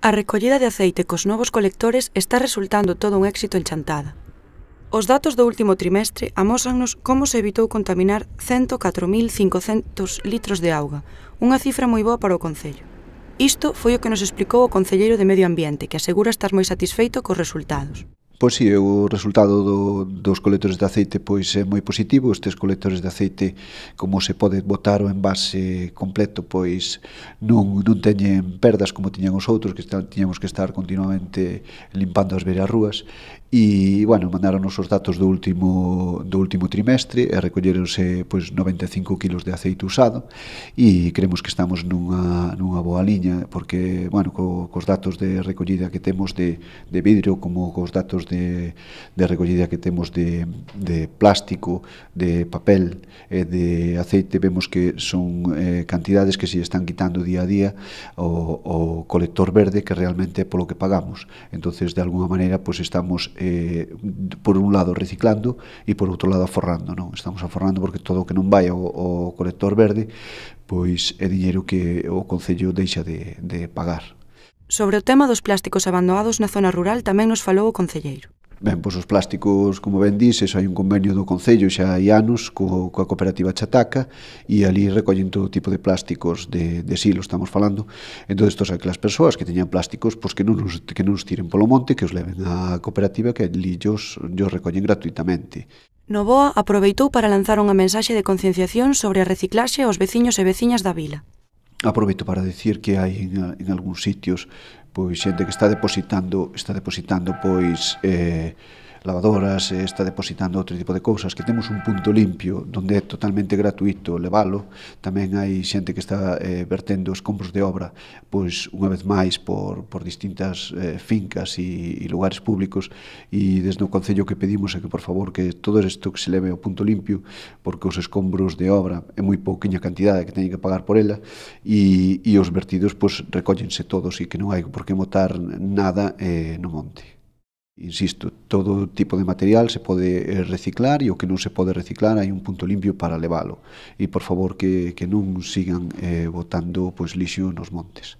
A recollida de aceite cos novos colectores está resultando todo un éxito en Chantada. Os datos do último trimestre amósannos como se evitou contaminar 104.500 litros de auga, unha cifra moi boa para o concello. Isto foi o que nos explicou o concelleiro de Medio Ambiente, que asegura estar moi satisfeito cos resultados. Pois si, o resultado dos colectores de aceite pois é moi positivo. Estes colectores de aceite, como se pode botar o envase completo, pois non teñen perdas como tiñan os outros, que tiñamos que estar continuamente limpando as beirarrúas. E, bueno, mandaron os datos do último trimestre e recolleronse pois 95 kilos de aceite usado e creemos que estamos nunha boa liña, porque, bueno, cos datos de recollida que temos de vidro, como cos datos de recollida que temos de plástico, de papel e de aceite, vemos que son cantidades que se están quitando día a día o colector verde, que realmente é polo que pagamos. Entonces, de alguna maneira, pois estamos por un lado reciclando e por outro lado aforrando, non? Estamos aforrando porque todo o que non vai ao colector verde pois é diñeiro que o Concello deixa de pagar. Sobre o tema dos plásticos abandonados na zona rural tamén nos falou o concelleiro. Ben, pois os plásticos, como ben dices, hai un convenio do Concello xa hai anos coa cooperativa Chataca e ali recollen todo tipo de plásticos de silo, estamos falando. Entón, estos aquelas persoas que teñan plásticos, pois que non os tiren polo monte, que os leven á cooperativa, que ali os recollen gratuitamente. Novoa aproveitou para lanzar unha mensaxe de concienciación sobre a reciclaxe aos veciños e veciñas da vila. Aproveito para decir que hai en algúns sitios pois xente que está depositando pois lavadoras, está depositando outro tipo de cousas, que temos un punto limpio onde é totalmente gratuito levalo. Tamén hai xente que está vertendo escombros de obra, pois unha vez máis por distintas fincas e lugares públicos, e desde o Concello que pedimos é que, por favor, que todo isto que se leve ao punto limpio, porque os escombros de obra é moi pouquiña cantidade que teñen que pagar por ela, e os vertidos pois recóllense todos e que non hai por que botar nada no monte. Insisto, todo tipo de material se pode reciclar e o que non se pode reciclar hai un punto limpio para levalo. E, por favor, que non sigan botando pois lixo nos montes.